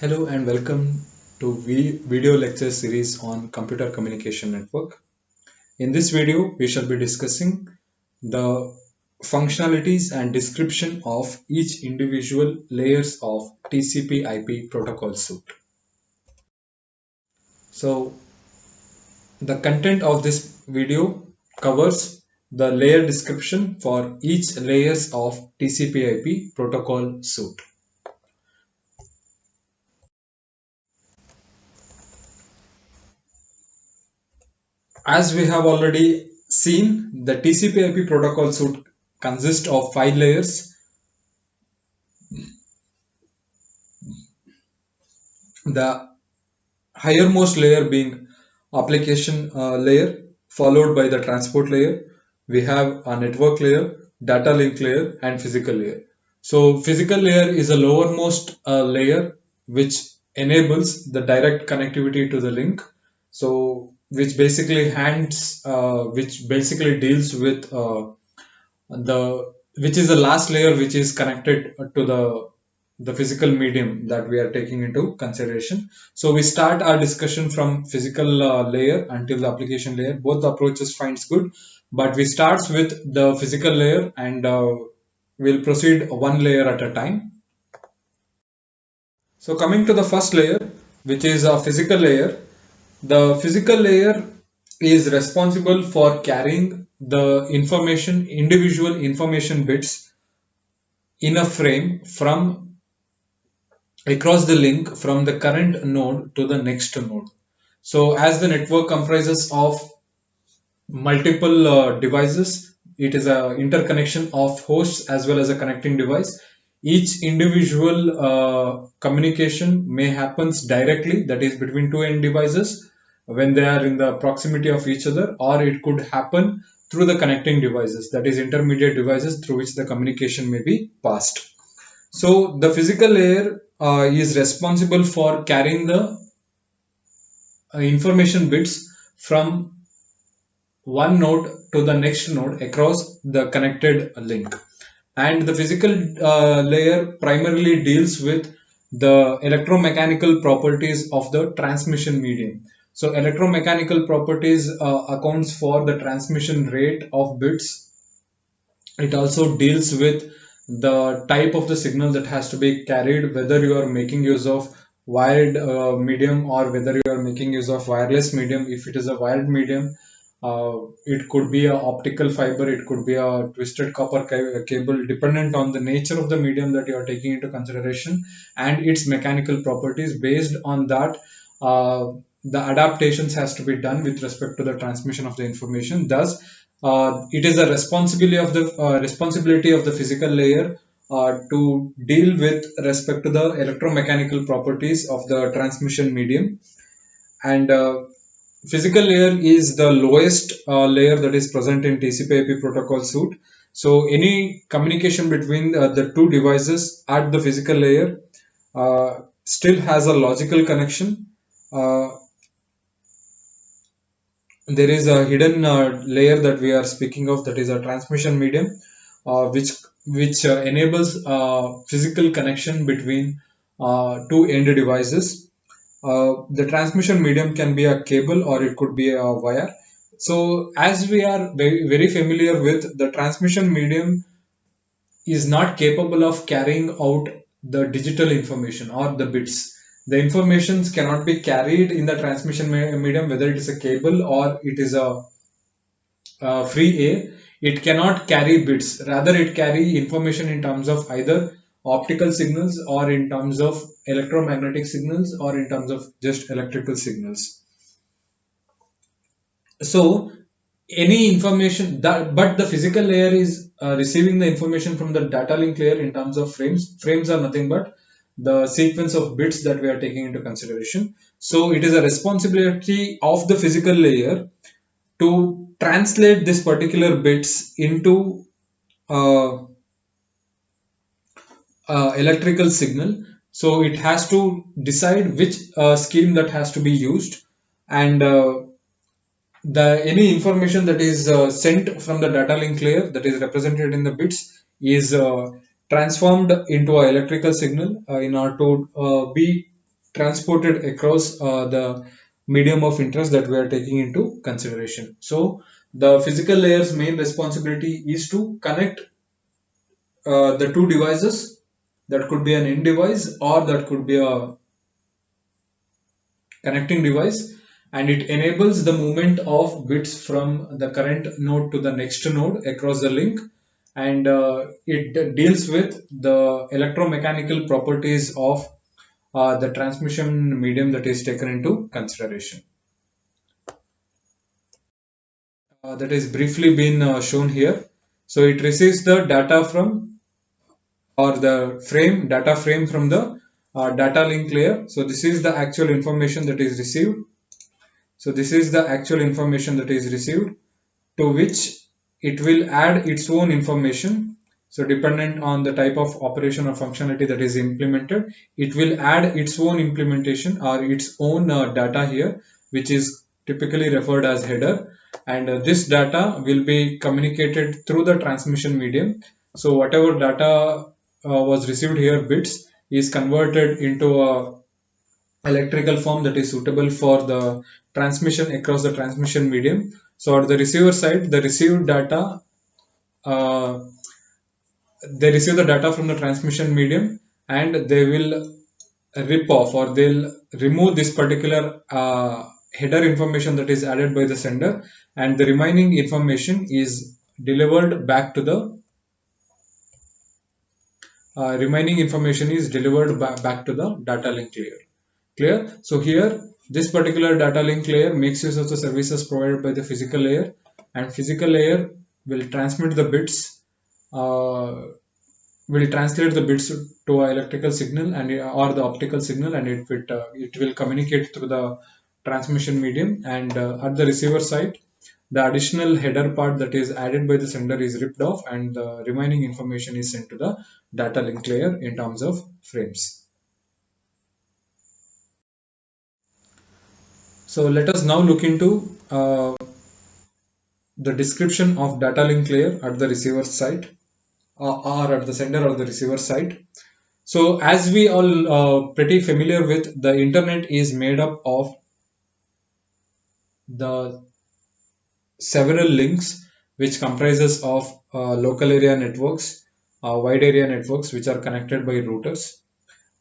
Hello and welcome to video lecture series on computer communication network. In this video, we shall be discussing the functionalities and description of each individual layers of TCP/IP protocol suite. So, the content of this video covers the layer description for each layers of TCP/IP protocol suite. As we have already seen, the TCP/IP protocol suite consists of 5 layers. The highermost layer being application layer, followed by the transport layer. We have a network layer, data link layer, and physical layer. So physical layer is a lowermost layer which enables the direct connectivity to the link. So which basically deals with the which is the last layer which is connected to the physical medium that we are taking into consideration. So we start our discussion from physical layer until the application layer. Both the approaches finds good, but we starts with the physical layer and we'll proceed one layer at a time. So coming to the first layer, which is a physical layer. The physical layer is responsible for carrying the individual information bits in a frame from across the link from the current node to the next node. So as the network comprises of multiple devices, it is a interconnection of hosts as well as a connecting device. Each individual communication may happens directly, that is between two end devices when they are in the proximity of each other, or it could happen through the connecting devices, that is intermediate devices through which the communication may be passed. So the physical layer is responsible for carrying the information bits from one node to the next node across the connected link. And the physical layer primarily deals with the electromechanical properties of the transmission medium. So electromechanical properties accounts for the transmission rate of bits. It also deals with the type of the signal that has to be carried, whether you are making use of wired medium or whether you are making use of wireless medium. If it is a wired medium, it could be a optical fiber, it could be a twisted copper cable, dependent on the nature of the medium that you are taking into consideration and its mechanical properties. Based on that, the adaptations has to be done with respect to the transmission of the information. Thus, it is a responsibility of the physical layer to deal with respect to the electromechanical properties of the transmission medium. And physical layer is the lowest layer that is present in TCP/IP protocol suite. So any communication between the two devices at the physical layer still has a logical connection. Uh, there is a hidden layer that we are speaking of, that is a transmission medium, which enables physical connection between two end devices. The transmission medium can be a cable or it could be a wire. So as we are very familiar with, the transmission medium is not capable of carrying out the digital information or the bits. The informations cannot be carried in the transmission medium, whether it is a cable or it is a free air. It cannot carry bits. Rather, it carry information in terms of either optical signals or in terms of electromagnetic signals or in terms of just electrical signals. So any information that, but the physical layer is receiving the information from the data link layer in terms of frames. Frames are nothing but the sequence of bits that we are taking into consideration. So it is a responsibility of the physical layer to translate this particular bits into uh, electrical signal. So it has to decide which scheme that has to be used, and the any information that is sent from the data link layer that is represented in the bits is transformed into an electrical signal in order to be transported across the medium of interest that we are taking into consideration. So the physical layer's main responsibility is to connect the two devices. That could be an end device or that could be a connecting device, and it enables the movement of bits from the current node to the next node across the link, and it deals with the electromechanical properties of the transmission medium that is taken into consideration. That is briefly been shown here. So it receives the data from, or the frame data frame from the data link layer. So this is the actual information that is received. So this is the actual information that is received, to which it will add its own information. So dependent on the type of operation or functionality that is implemented, it will add its own implementation or its own data here, which is typically referred as header. And this data will be communicated through the transmission medium. So whatever data was received here, bits, is converted into a electrical form that is suitable for the transmission across the transmission medium. So at the receiver side, the received data, uh, they receive the data from the transmission medium, and they will rip off, or they'll remove this particular header information that is added by the sender, and the remaining information is delivered back to the remaining information is delivered back to the data link layer. Clear? So here, this particular data link layer makes use of the services provided by the physical layer, and physical layer will transmit the bits, uh, will translate the bits to an electrical signal and or the optical signal, and it will communicate through the transmission medium. And at the receiver side, the additional header part that is added by the sender is ripped off, and the remaining information is sent to the data link layer in terms of frames. So let us now look into the description of data link layer at the receiver side, or at the sender or the receiver side. So as we all pretty familiar with, the internet is made up of the several links, which comprises of local area networks, wide area networks, which are connected by routers,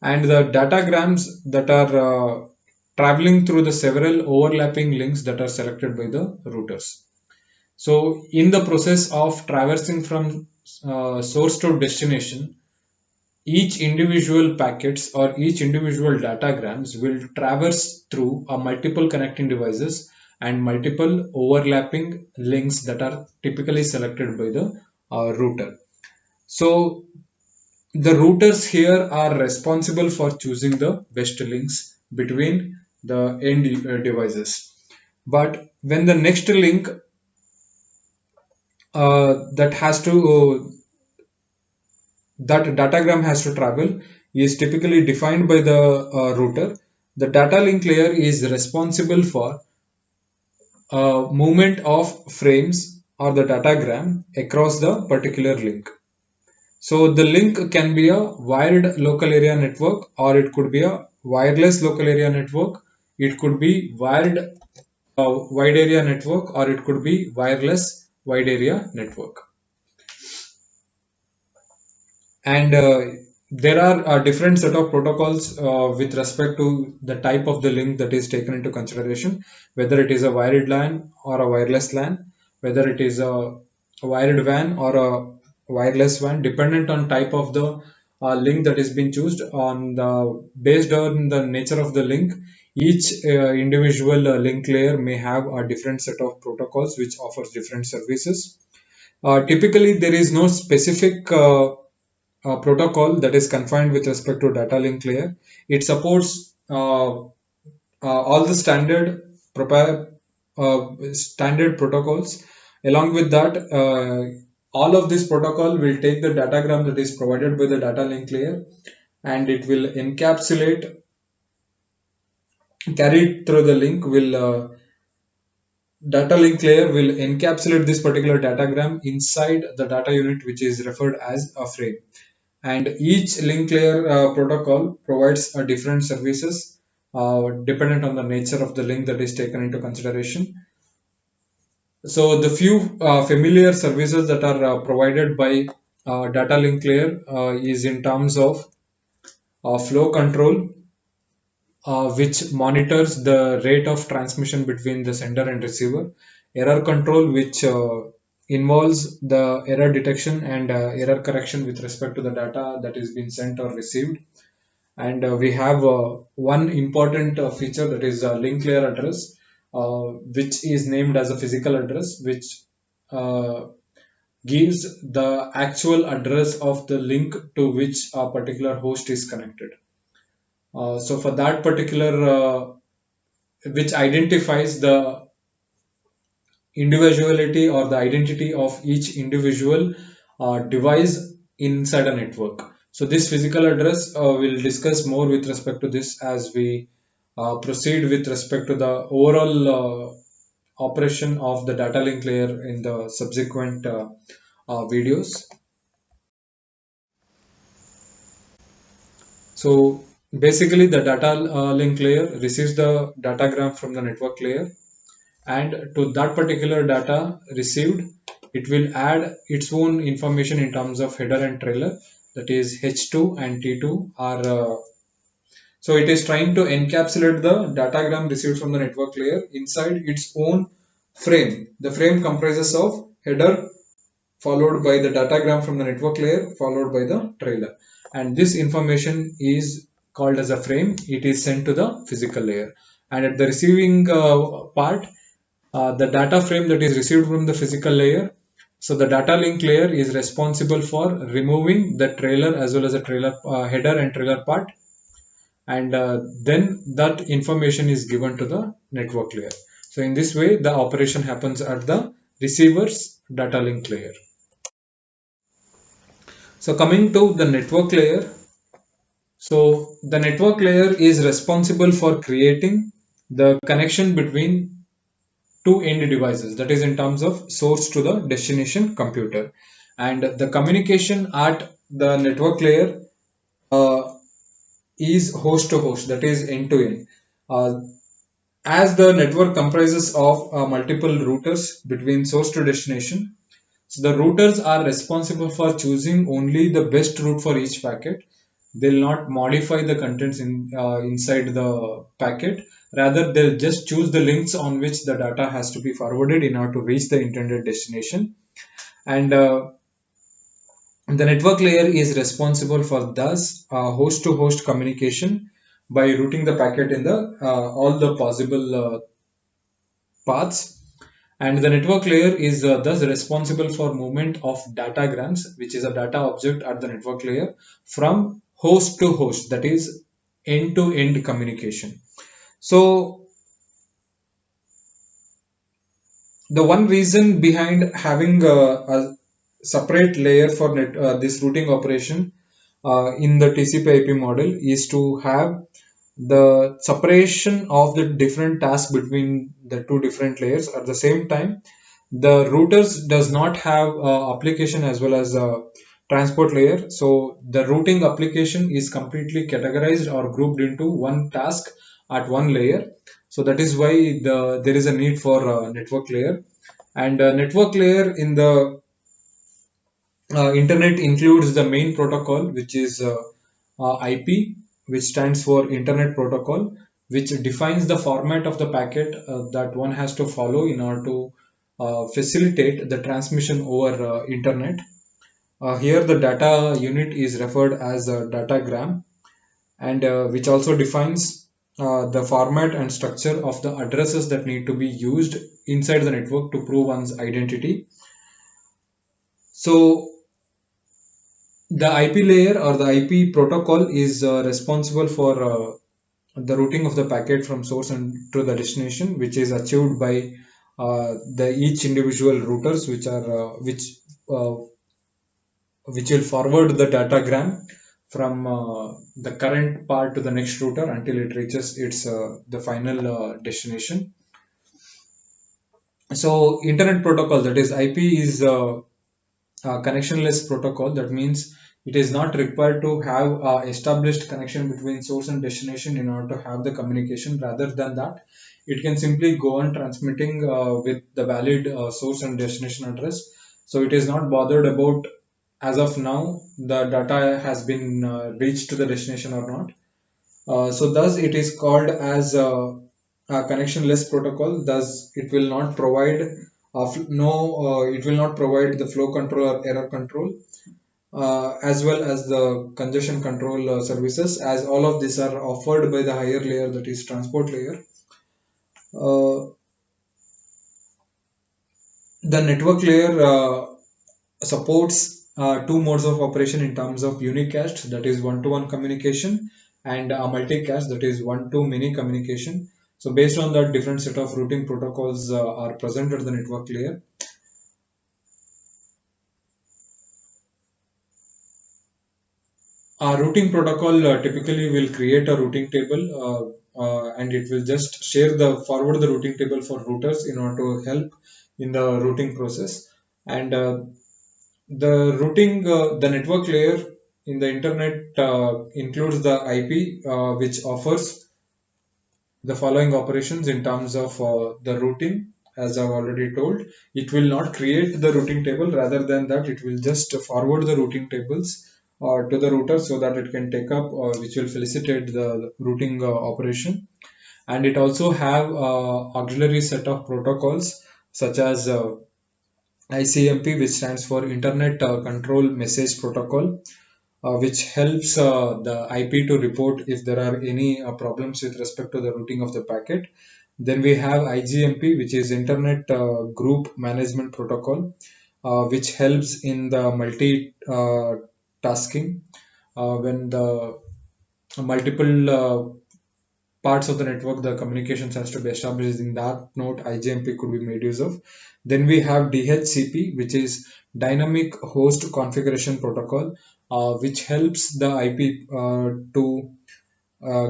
and the datagrams that are traveling through the several overlapping links that are selected by the routers. So in the process of traversing from source to destination, each individual packets or each individual datagrams will traverse through a multiple connecting devices and multiple overlapping links that are typically selected by the router. So the routers here are responsible for choosing the best links between the end devices. But when the next link that has to that datagram has to travel is typically defined by the router. The data link layer is responsible for movement of frames or the datagram across the particular link. So the link can be a wired local area network, or it could be a wireless local area network. It could be wired wide area network, or it could be wireless wide area network. And there are a different set of protocols with respect to the type of the link that is taken into consideration, whether it is a wired LAN or a wireless LAN, whether it is a wired WAN or a wireless WAN, dependent on type of the link that is being chosen. On the based on the nature of the link, each individual link layer may have a different set of protocols which offers different services. Typically, there is no specific protocol that is confined with respect to data link layer. It supports all the standard protocols. Along with that, all of this protocol will take the datagram that is provided by the data link layer, and it will encapsulate, carried through the link will data link layer will encapsulate this particular datagram inside the data unit, which is referred as a frame. And each link layer protocol provides different services. dependent on the nature of the link that is taken into consideration. So the few familiar services that are provided by data link layer is in terms of flow control, which monitors the rate of transmission between the sender and receiver; error control, which involves the error detection and error correction with respect to the data that is being sent or received; and we have one important feature, that is link layer address, which is named as a physical address, which uh, gives the actual address of the link to which a particular host is connected. So for that particular, which identifies the individuality or the identity of each individual device inside a network. So this physical address, we'll discuss more with respect to this as we proceed with respect to the overall operation of the data link layer in the subsequent videos. So basically the data link layer receives the datagram from the network layer, and to that particular data received, it will add its own information in terms of header and trailer, that is H2 and T2 are so it is trying to encapsulate the datagram received from the network layer inside its own frame. The frame comprises of header followed by the datagram from the network layer followed by the trailer, and this information is called as a frame. It is sent to the physical layer, and at the receiving part, the data frame that is received from the physical layer. So the data link layer is responsible for removing the trailer as well as the trailer header and trailer part, and then that information is given to the network layer. So in this way, the operation happens at the receiver's data link layer. So coming to the network layer, so the network layer is responsible for creating the connection between two end devices, that is in terms of source to the destination computer, and the communication at the network layer is host to host, that is end to end. As the network comprises of multiple routers between source to destination, so the routers are responsible for choosing only the best route for each packet. They'll not modify the contents inside the packet. Rather, they'll just choose the links on which the data has to be forwarded in order to reach the intended destination. And the network layer is responsible for thus host to host communication by routing the packet in the all the possible paths, and the network layer is thus responsible for movement of datagrams, which is a data object at the network layer, from host to host, that is end to end communication. So the one reason behind having a separate layer for this routing operation in the TCP/IP model is to have the separation of the different tasks between the two different layers. At the same time, the routers does not have application as well as a transport layer, so the routing application is completely categorized or grouped into one task at one layer. So that is why there is a need for network layer, and network layer in the internet includes the main protocol, which is IP, which stands for Internet Protocol, which defines the format of the packet that one has to follow in order to facilitate the transmission over internet. Here, the data unit is referred as a datagram, and which also defines the format and structure of the addresses that need to be used inside the network to prove one's identity. So the IP layer or the IP protocol is responsible for the routing of the packet from source and to the destination, which is achieved by the each individual routers, uh, which will forward the datagram from the current part to the next router until it reaches its the final destination. So internet protocol, that is IP, is connectionless protocol. That means It is not required to have established connection between source and destination in order to have the communication. Rather than that, it can simply go on transmitting with the valid source and destination address. So it is not bothered about, as of now, the data has been reached to the destination or not. So thus it is called as a connectionless protocol. Thus it will not provide it will not provide the flow control or error control, as well as the congestion control services, as all of these are offered by the higher layer, that is transport layer. Uh, the network layer supports two modes of operation in terms of unicast, that is one-to-one communication, and a multicast, that is one-to-many communication. So based on that, different set of routing protocols are present at the network layer. A routing protocol typically will create a routing table, and it will just forward the routing table for routers in order to help in the routing process. And the network layer in the internet includes the IP, which offers the following operations in terms of the routing. As I've already told, it will not create the routing table. Rather than that, it will just forward the routing tables to the router so that it can take up, which will facilitate the routing operation. And it also have auxiliary set of protocols such as ICMP, which stands for Internet Control Message Protocol, which helps the IP to report if there are any problems with respect to the routing of the packet. Then we have IGMP, which is Internet Group Management Protocol, which helps in the multi tasking when the multiple parts of the network, the communications has to be established in that node, IGMP could be made use of. Then we have DHCP, which is Dynamic Host Configuration Protocol, which helps the IP to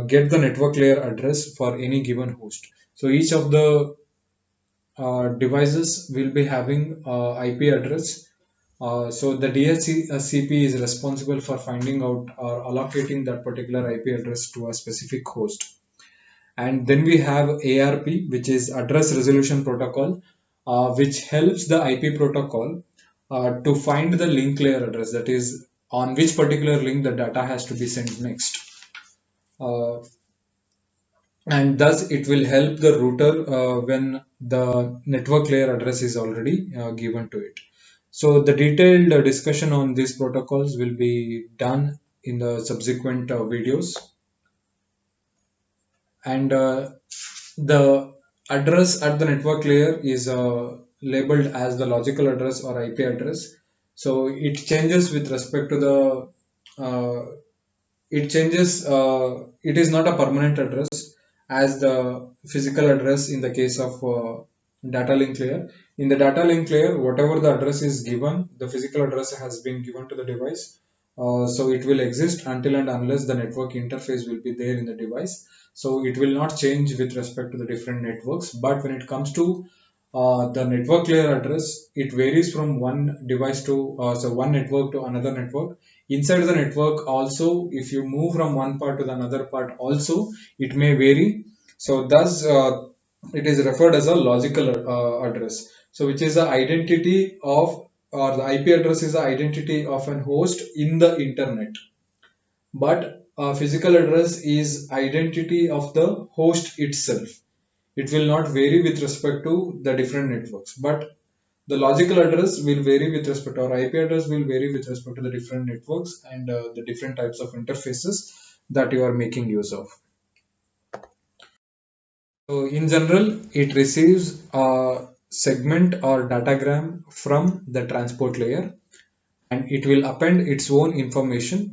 get the network layer address for any given host. So each of the devices will be having IP address. So the DHCP is responsible for finding out or allocating that particular IP address to a specific host. And then we have ARP, which is Address Resolution Protocol, which helps the IP protocol to find the link layer address, that is on which particular link the data has to be sent next. Uh, and thus it will help the router when the network layer address is already given to it. So the detailed discussion on these protocols will be done in the subsequent videos. And the address at the network layer is labeled as the logical address or IP address. So it changes with respect to the it is not a permanent address as the physical address in the case of data link layer. In the data link layer, whatever the address is given, the physical address has been given to the device. So it will exist until and unless the network interface will be there in the device. So it will not change with respect to the different networks. But when it comes to the network layer address, it varies from one device to one network to another network. Inside the network also, if you move from one part to the another part also, it may vary. So thus it is referred as a logical address. So which is the identity of, or the IP address is the identity of an host in the internet. But physical address is identity of the host itself. It will not vary with respect to the different networks, but the logical address will vary with respect, or IP address will vary with respect to the different networks and the different types of interfaces that you are making use of. So in general, it receives a segment or datagram from the transport layer, and it will append its own information,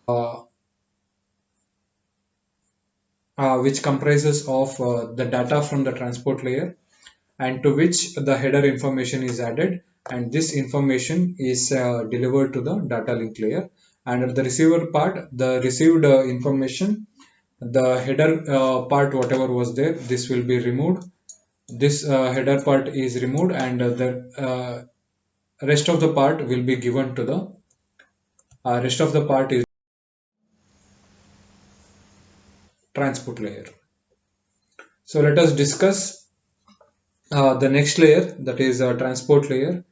uh, which comprises of the data from the transport layer, and to which the header information is added, and this information is delivered to the data link layer. And at the receiver part, the received information, the header part whatever was there, this will be removed. This header part is removed, and the rest of the part will be given to the Rest of the part is transport layer. So let us discuss the next layer, that is transport layer.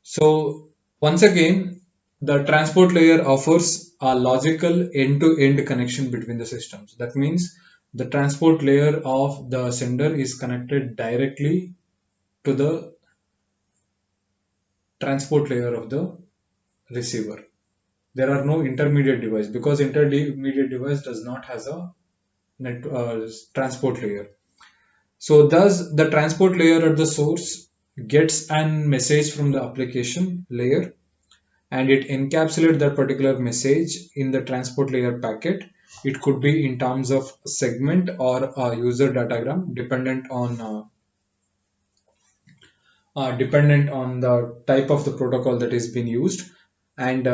So once again, the transport layer offers a logical end-to-end connection between the systems. That means the transport layer of the sender is connected directly to the transport layer of the receiver. There are no intermediate device because intermediate device does not has a transport layer. So thus the transport layer at the source gets an message from the application layer, and it encapsulates that particular message in the transport layer packet. It could be in terms of segment or a user datagram, dependent on the type of the protocol that is being used, and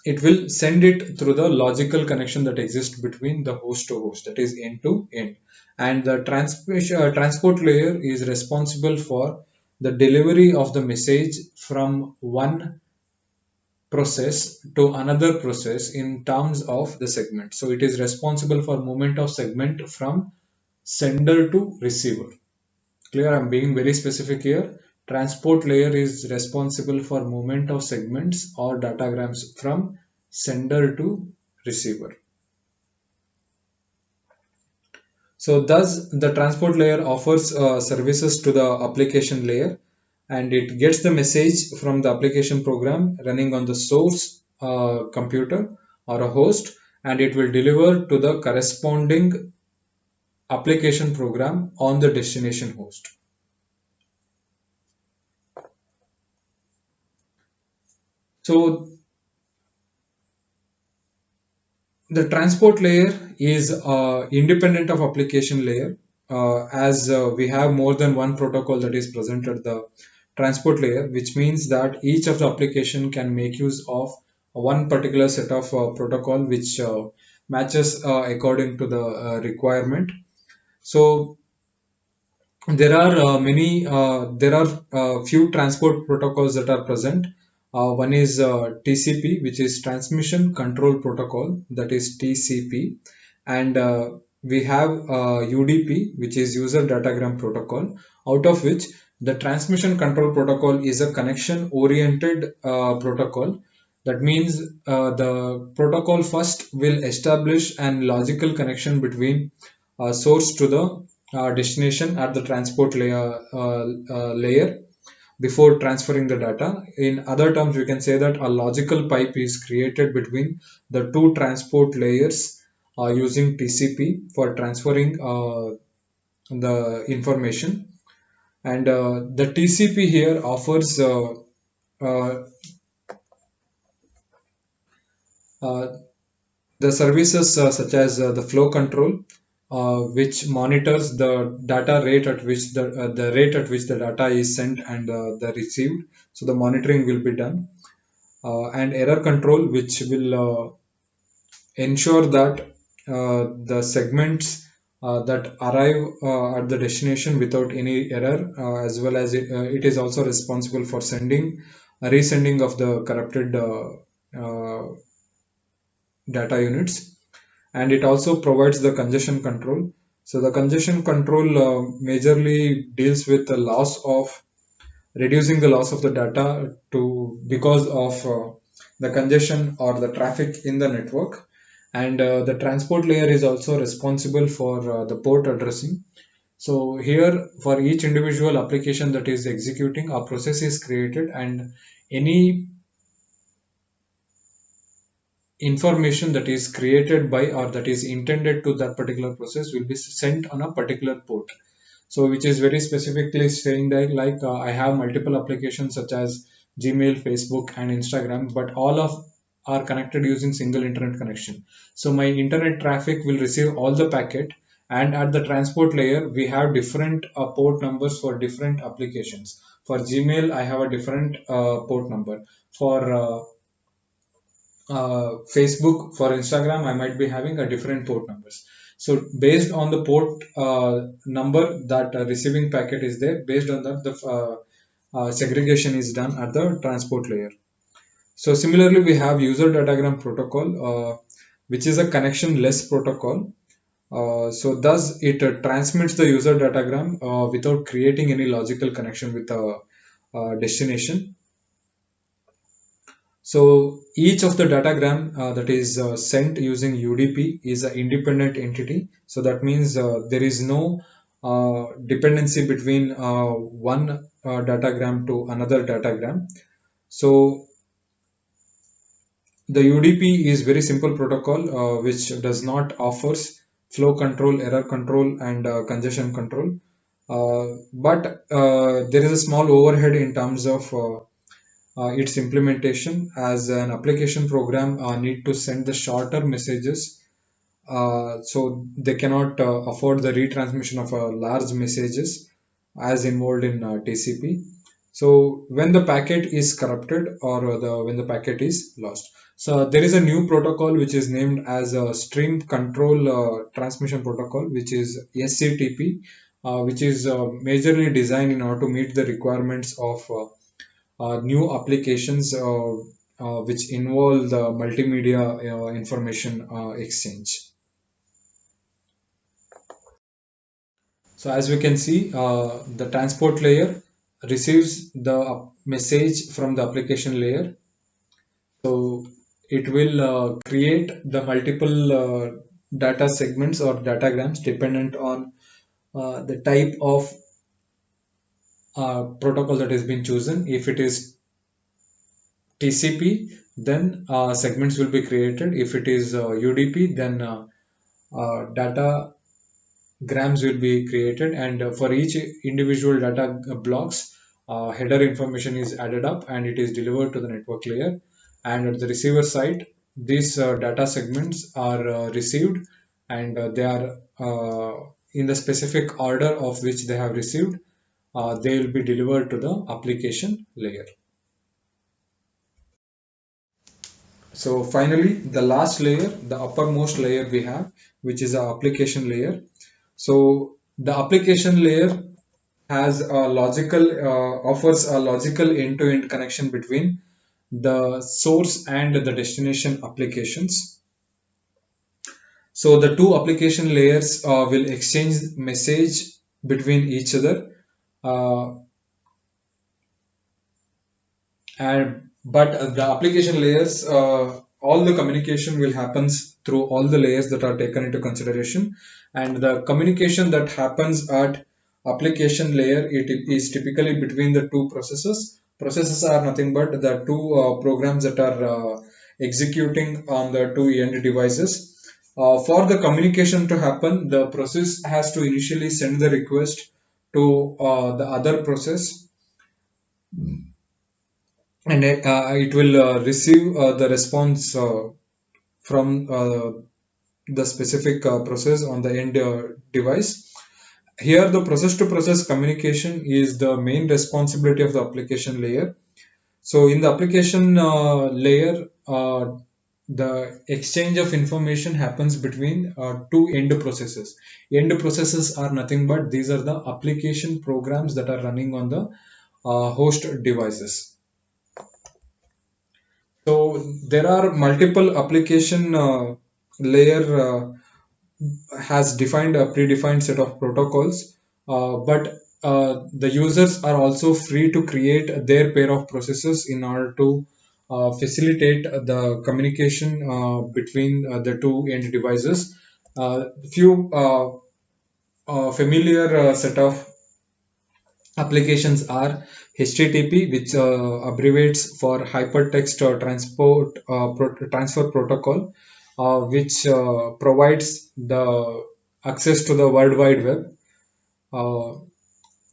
it will send it through the logical connection that exists between the host to host, that is end to end. And the transport layer is responsible for the delivery of the message from one process to another process in terms of the segment. So it is responsible for movement of segment from sender to receiver. Clear? I'm being very specific here. Transport layer is responsible for movement of segments or datagrams from sender to receiver. So thus the transport layer offers services to the application layer, and it gets the message from the application program running on the source computer or a host, and it will deliver to the corresponding application program on the destination host. So the transport layer is independent of application layer, as we have more than one protocol that is present at the transport layer, which means that each of the application can make use of one particular set of protocol which matches according to the requirement. So there are few transport protocols that are present. One is TCP, which is Transmission Control Protocol, that is TCP, and we have UDP, which is User Datagram Protocol, out of which the Transmission Control Protocol is a connection-oriented protocol. That means the protocol first will establish an logical connection between source to the destination at the transport layer before transferring the data. In other terms, we can say that a logical pipe is created between the two transport layers using TCP for transferring the information. And the TCP here offers uh, uh, the services such as the flow control, which monitors the data rate at which the rate at which the data is sent and the received. So the monitoring will be done, and error control, which will ensure that the segments that arrive at the destination without any error, as well as it is also responsible for resending of the corrupted uh, data units, and it also provides the congestion control. So the congestion control majorly deals with the loss of reducing the loss of the data to because of the congestion or the traffic in the network, and the transport layer is also responsible for the port addressing. So here for each individual application that is executing, a process is created, and any information that is created by or that is intended to that particular process will be sent on a particular port. So which is very specifically saying that, like, I have multiple applications such as Gmail, Facebook, and Instagram, but all of are connected using single internet connection. So my internet traffic will receive all the packet, and at the transport layer we have different port numbers for different applications. For Gmail I have a different port number. For Facebook, for Instagram, I might be having a different port numbers. So based on the port number that receiving packet is there, based on that the segregation is done at the transport layer. So similarly, we have user datagram protocol, which is a connectionless protocol. So thus it transmits the user datagram without creating any logical connection with the destination. So each of the datagram that is sent using UDP is an independent entity. So that means there is no dependency between one datagram to another datagram. So the UDP is very simple protocol which does not offers flow control, error control, and congestion control. But there is a small overhead in terms of its implementation, as an application program need to send the shorter messages, so they cannot afford the retransmission of large messages as involved in TCP. So when the packet is corrupted, or when the packet is lost, so there is a new protocol which is named as a Stream Control Transmission Protocol, which is SCTP, which is majorly designed in order to meet the requirements of new applications which involve the multimedia information exchange. So as we can see, the transport layer receives the message from the application layer. So it will create the multiple data segments or datagrams dependent on the type of protocol that has been chosen. If it is TCP, then segments will be created. If it is UDP, then data grams will be created, and for each individual data blocks, header information is added up and it is delivered to the network layer. And at the receiver side, these data segments are received, and they are in the specific order of which they have received. They will be delivered to the application layer. So finally, the last layer, the uppermost layer we have, which is our application layer. So the application layer has a logical offers a logical end-to-end connection between the source and the destination applications. So the two application layers will exchange message between each other, uh, and but the application layers, all the communication will happens through all the layers that are taken into consideration, and the communication that happens at application layer, it is typically between the two processes are nothing but the two programs that are executing on the two end devices. For the communication to happen, the process has to initially send the request to the other process, and it will receive the response from the specific process on the end device. Here, the process to process communication is the main responsibility of the application layer. So, in the application layer, the exchange of information happens between two end processes. End processes are nothing but these are the application programs that are running on the host devices. So there are multiple application layer has defined a predefined set of protocols, but the users are also free to create their pair of processes in order to facilitate the communication between the two end devices. Few familiar set of applications are HTTP, which abbreviates for Hypertext Transfer Protocol, which provides the access to the World Wide Web. Uh,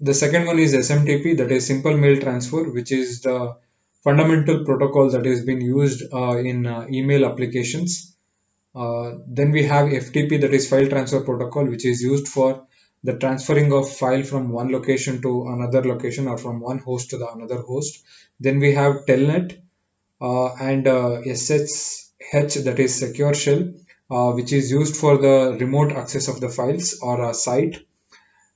the second one is SMTP, that is Simple Mail Transfer, which is the fundamental protocol that is being used in email applications. Then we have FTP, that is File Transfer Protocol, which is used for the transferring of file from one location to another location, or from one host to the another host. Then we have Telnet and SSH, that is Secure Shell, which is used for the remote access of the files or a site.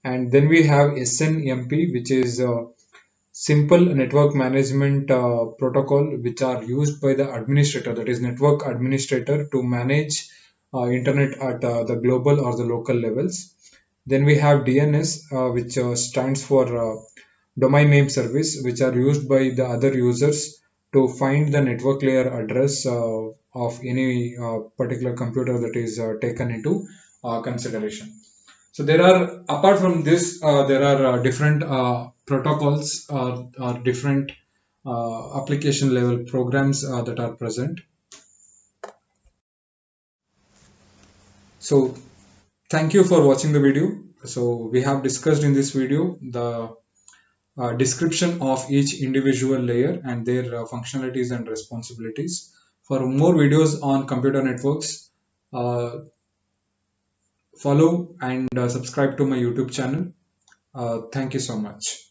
And then we have SNMP, which is simple network management protocol which are used by the administrator, that is network administrator, to manage internet at the global or the local levels. Then we have DNS, which stands for domain name service, which are used by the other users to find the network layer address of any particular computer that is taken into consideration. So there are, apart from this, there are different protocols or different application level programs that are present. So thank you for watching the video. So we have discussed in this video the description of each individual layer and their functionalities and responsibilities. For more videos on computer networks, follow and subscribe to my YouTube channel. Thank you so much.